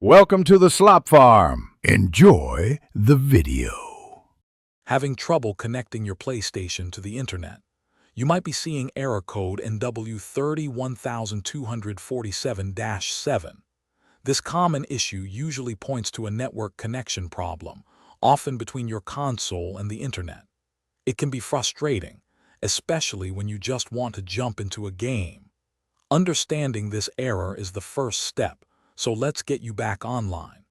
Welcome to the Slop Farm. Enjoy the video. Having trouble connecting your PlayStation to the internet? You might be seeing error code NW-31247-7. This common issue usually points to a network connection problem, often between your console and the internet. It can be frustrating, especially when you just want to jump into a game. Understanding this error is the first step, so let's get you back online.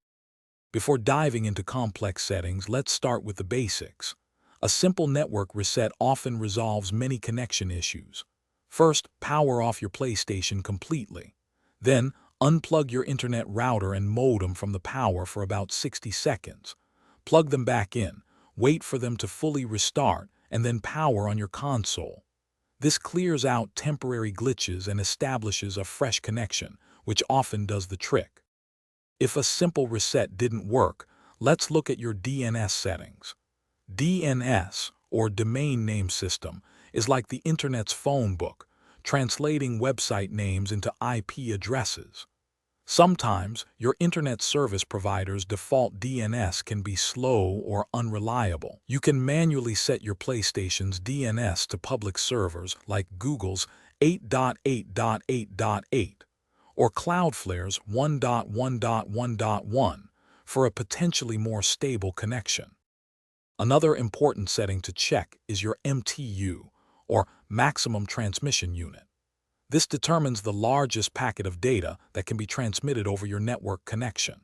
Before diving into complex settings, let's start with the basics. A simple network reset often resolves many connection issues. First, power off your PlayStation completely. Then, unplug your internet router and modem from the power for about 60 seconds. Plug them back in, wait for them to fully restart, and then power on your console. This clears out temporary glitches and establishes a fresh connection, which often does the trick. If a simple reset didn't work, let's look at your DNS settings. DNS, or Domain Name System, is like the internet's phone book, translating website names into IP addresses. Sometimes, your internet service provider's default DNS can be slow or unreliable. You can manually set your PlayStation's DNS to public servers like Google's 8.8.8.8 or Cloudflare's 1.1.1.1 for a potentially more stable connection. Another important setting to check is your MTU, or Maximum Transmission Unit. This determines the largest packet of data that can be transmitted over your network connection.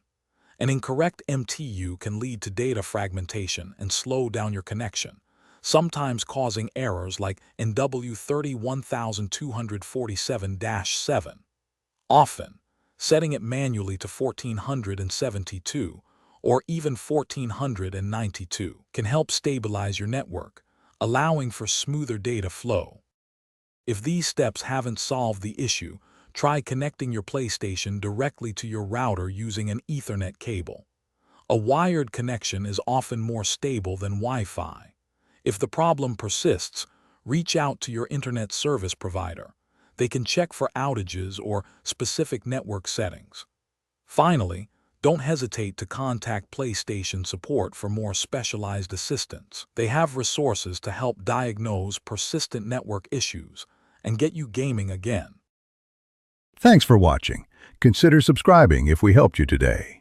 An incorrect MTU can lead to data fragmentation and slow down your connection, sometimes causing errors like NW-31247-7. Often, setting it manually to 1472 or even 1492 can help stabilize your network, allowing for smoother data flow. If these steps haven't solved the issue, try connecting your PlayStation directly to your router using an Ethernet cable. A wired connection is often more stable than Wi-Fi. If the problem persists, reach out to your internet service provider. They can check for outages or specific network settings. Finally, don't hesitate to contact PlayStation support for more specialized assistance. They have resources to help diagnose persistent network issues and get you gaming again. Thanks for watching. Consider subscribing if we helped you today.